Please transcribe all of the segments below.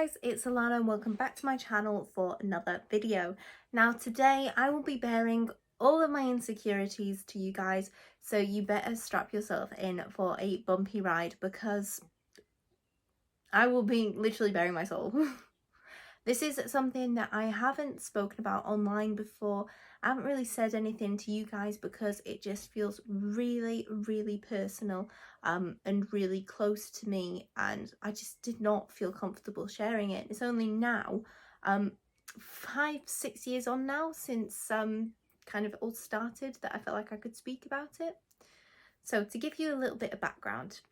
guys, it's Alanna and welcome back to my channel for another video. Now today I will be bearing all of my insecurities to you guys, so you better strap yourself in for a bumpy ride because I will be literally bearing my soul. This is something that I haven't spoken about online before. I haven't really said anything to you guys because it just feels really personal and really close to me, and I just did not feel comfortable sharing it. It's only now 5-6 years on now since kind of it all started that I felt like I could speak about it. So to give you a little bit of background,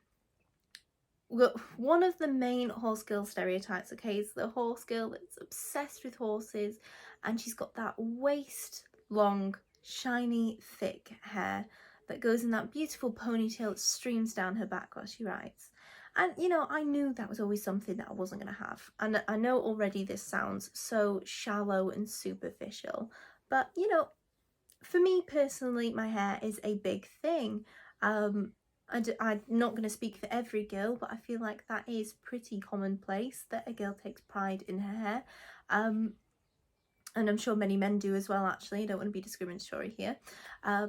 one of the main horse girl stereotypes, okay, is the horse girl that's obsessed with horses and she's got that waist long, shiny, thick hair that goes in that beautiful ponytail that streams down her back while she rides. And you know, I knew that was always something that I wasn't going to have. And I know already this sounds so shallow and superficial, but you know, for me personally, my hair is a big thing. I'm not going to speak for every girl, but I feel like that is pretty commonplace that a girl takes pride in her hair. And I'm sure many men do as well, actually. I don't want to be discriminatory here. Yeah,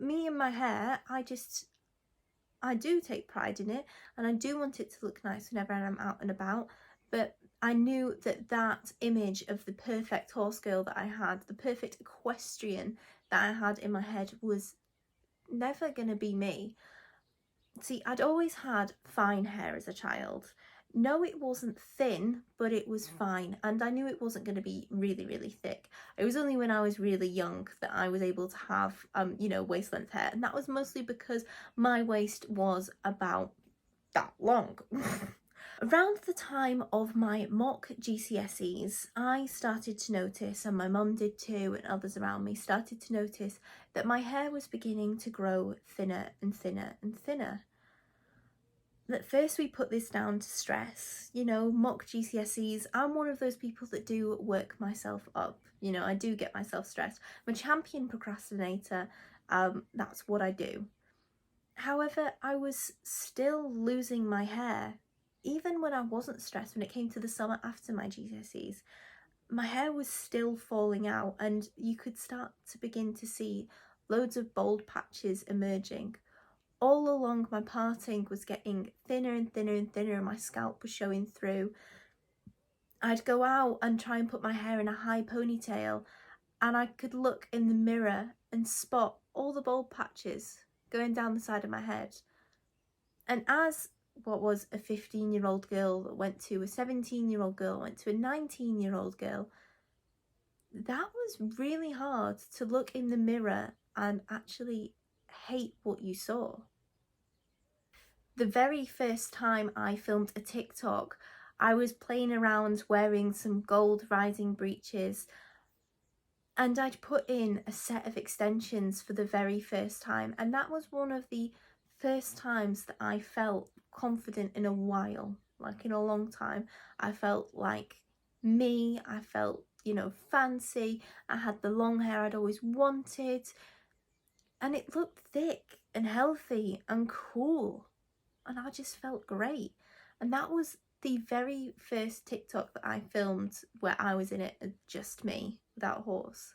me and my hair, I do take pride in it, and I do want it to look nice whenever I'm out and about. But I knew that that image of the perfect horse girl that I had, the perfect equestrian that I had in my head, was never gonna be me. See, I'd always had fine hair as a child. No, it wasn't thin, but it was fine, and I knew it wasn't going to be really thick. It was only when I was really young that I was able to have you know, waist length hair, and that was mostly because my waist was about that long. Around the time of my mock GCSEs, I started to notice, and my mum did too, and others around me started to notice, that my hair was beginning to grow thinner and thinner and thinner. At first we put this down to stress, you know, mock GCSEs. I'm one of those people that do work myself up, you know, I do get myself stressed. I'm a champion procrastinator, that's what I do. However, I was still losing my hair. Even when I wasn't stressed, when it came to the summer after my GCSEs, my hair was still falling out, and you could start to begin to see loads of bald patches emerging. All along my parting was getting thinner and thinner and thinner, and my scalp was showing through. I'd go out and try and put my hair in a high ponytail, and I could look in the mirror and spot all the bald patches going down the side of my head. And as what was a 15-year-old girl that went to a 17-year-old girl, went to a 19-year-old girl, that was really hard to look in the mirror and actually hate what you saw. The very first time I filmed a TikTok, I was playing around wearing some gold riding breeches, and I'd put in a set of extensions for the very first time, and that was one of the first times that I felt confident in a while, like in a long time. I felt like me, I felt, you know, fancy. I had the long hair I'd always wanted, and it looked thick and healthy and cool, and I just felt great. And that was the very first TikTok that I filmed where I was in it as just me without a horse.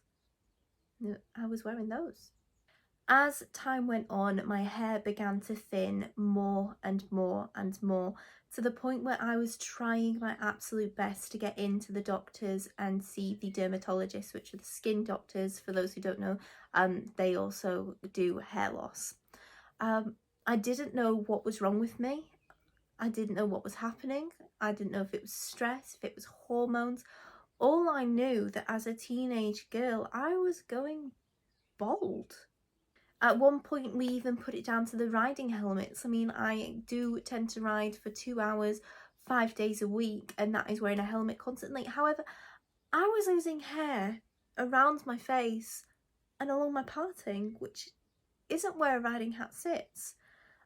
I was wearing those. As time went on, my hair began to thin more and more and more, to the point where I was trying my absolute best to get into the doctors and see the dermatologists, which are the skin doctors. For those who don't know, they also do hair loss. I didn't know what was wrong with me. I didn't know what was happening. I didn't know if it was stress, if it was hormones. All I knew that as a teenage girl, I was going bald. At one point, we even put it down to the riding helmets. I mean, I do tend to ride for 2 hours, 5 days a week, and that is wearing a helmet constantly. However, I was losing hair around my face and along my parting, which isn't where a riding hat sits.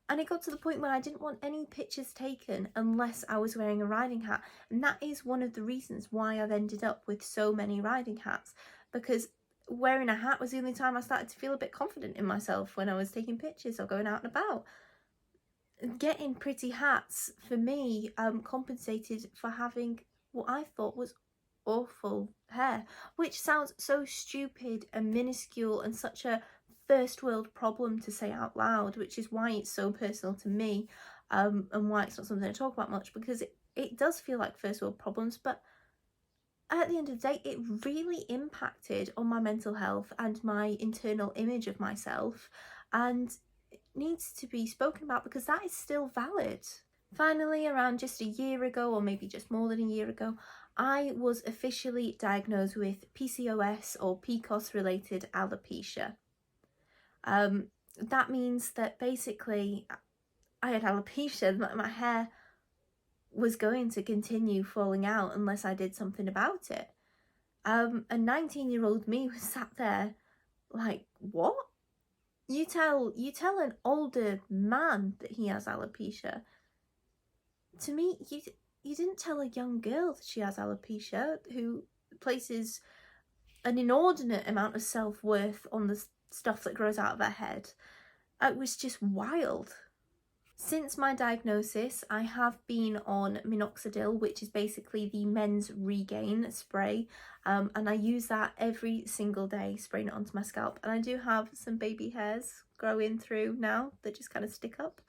And it got to the point where I didn't want any pictures taken unless I was wearing a riding hat. And that is one of the reasons why I've ended up with so many riding hats, because wearing a hat was the only time I started to feel a bit confident in myself, when I was taking pictures or going out and about. getting pretty hats for me compensated for having what I thought was awful hair, which sounds so stupid and minuscule and such a first world problem to say out loud, which is why it's so personal to me, and why it's not something I talk about much, because it does feel like first world problems, but at the end of the day, it really impacted on my mental health and my internal image of myself, and it needs to be spoken about because that is still valid. Finally, around just a year ago, or maybe just more than a year ago, I was officially diagnosed with PCOS, or PCOS related alopecia. That means that basically I had alopecia, my hair was going to continue falling out unless I did something about it. A 19-year-old me was sat there like, what? You tell an older man that he has alopecia. To me, you didn't tell a young girl that she has alopecia, who places an inordinate amount of self-worth on the stuff that grows out of her head. It was just wild. Since my diagnosis, I have been on Minoxidil, which is basically the men's regain spray, and I use that every single day, spraying it onto my scalp. And I do have some baby hairs growing through now that just kind of stick up,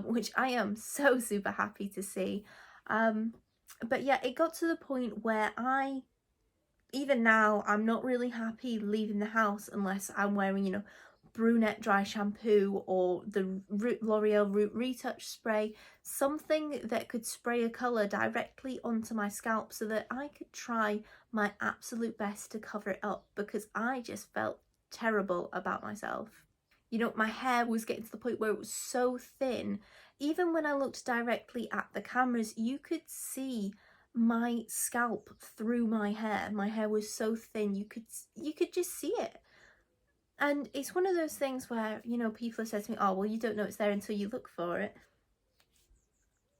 which I am so super happy to see. But yeah, it got to the point where even now, I'm not really happy leaving the house unless I'm wearing, you know, brunette dry shampoo or the L'Oreal Root Retouch spray, something that could spray a colour directly onto my scalp so that I could try my absolute best to cover it up, because I just felt terrible about myself. You know, my hair was getting to the point where it was so thin. Even when I looked directly at the cameras, you could see my scalp through my hair. My hair was so thin, you could just see it. And it's one of those things where, you know, people have said to me, oh, well, you don't know it's there until you look for it.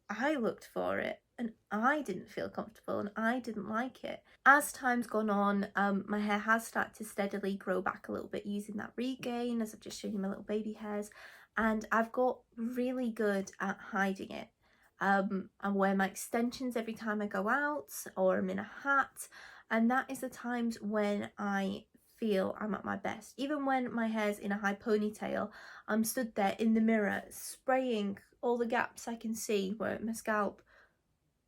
I looked for it and I didn't feel comfortable and I didn't like it. As time's gone on, my hair has started to steadily grow back a little bit using that regain, as I've just shown you my little baby hairs, and I've got really good at hiding it. I wear my extensions every time I go out, or I'm in a hat, and that is the times when I feel I'm at my best. Even when my hair's in a high ponytail, I'm stood there in the mirror spraying all the gaps I can see where my scalp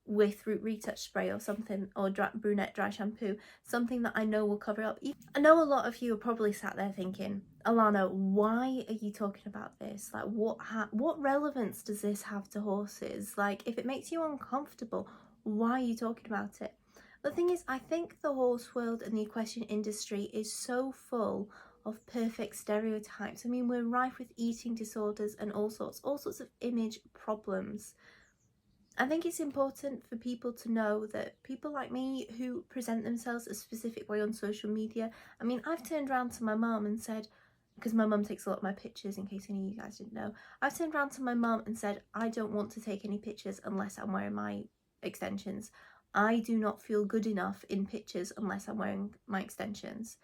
with Root Retouch spray or something, or brunette dry shampoo, something that I know will cover up. I know a lot of you are probably sat there thinking, Alanna, why are you talking about this? Like, what relevance does this have to horses? Like, if it makes you uncomfortable, why are you talking about it? The thing is, I think the horse world and the equestrian industry is so full of perfect stereotypes. I mean, we're rife with eating disorders and all sorts of image problems. I think it's important for people to know that people like me who present themselves a specific way on social media, I mean, I've turned around to my mum and said, because my mum takes a lot of my pictures, in case any of you guys didn't know, I've turned around to my mum and said, I don't want to take any pictures unless I'm wearing my extensions. I do not feel good enough in pictures unless I'm wearing my extensions.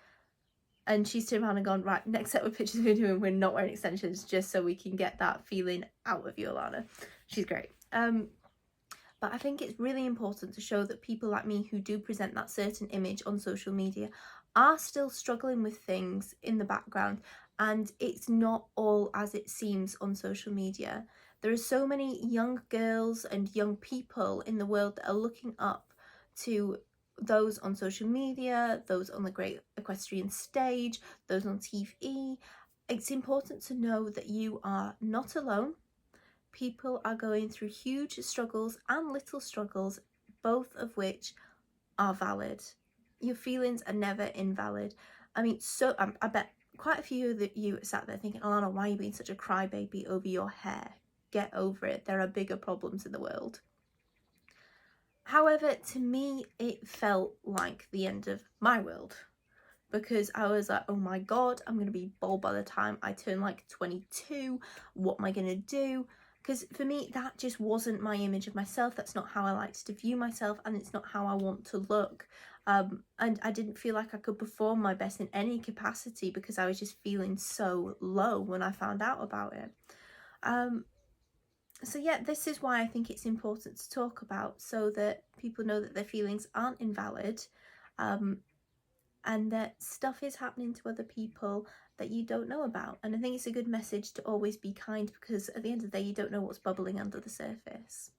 And she's turned around and gone, right, next set of pictures we're doing, we're not wearing extensions, just so we can get that feeling out of you, Alanna. She's great. But I think it's really important to show that people like me who do present that certain image on social media are still struggling with things in the background, and it's not all as it seems on social media. There are so many young girls and young people in the world that are looking up to those on social media, those on the great equestrian stage, those on TV. It's important to know that you are not alone. People are going through huge struggles and little struggles, both of which are valid. Your feelings are never invalid. I mean, so I bet quite a few of you sat there thinking, Alanna, why are you being such a crybaby over your hair? Get over it. There are bigger problems in the world. However, to me, it felt like the end of my world, because I was like, oh my God, I'm going to be bald by the time I turn like 22. What am I going to do? Because for me, that just wasn't my image of myself. That's not how I liked to view myself, and it's not how I want to look. And I didn't feel like I could perform my best in any capacity because I was just feeling so low when I found out about it. So yeah, this is why I think it's important to talk about, so that people know that their feelings aren't invalid, and that stuff is happening to other people that you don't know about. And I think it's a good message to always be kind, because at the end of the day, you don't know what's bubbling under the surface.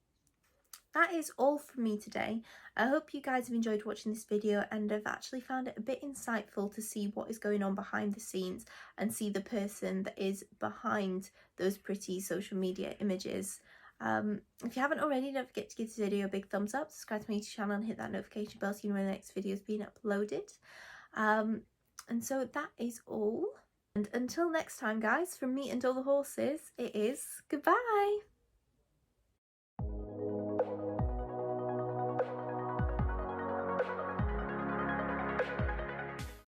That is all from me today. I hope you guys have enjoyed watching this video and have actually found it a bit insightful to see what is going on behind the scenes and see the person that is behind those pretty social media images. If you haven't already, don't forget to give this video a big thumbs up, subscribe to my YouTube channel and hit that notification bell so you know when the next video is being uploaded. And so that is all. And until next time, guys, from me and all the horses, it is goodbye.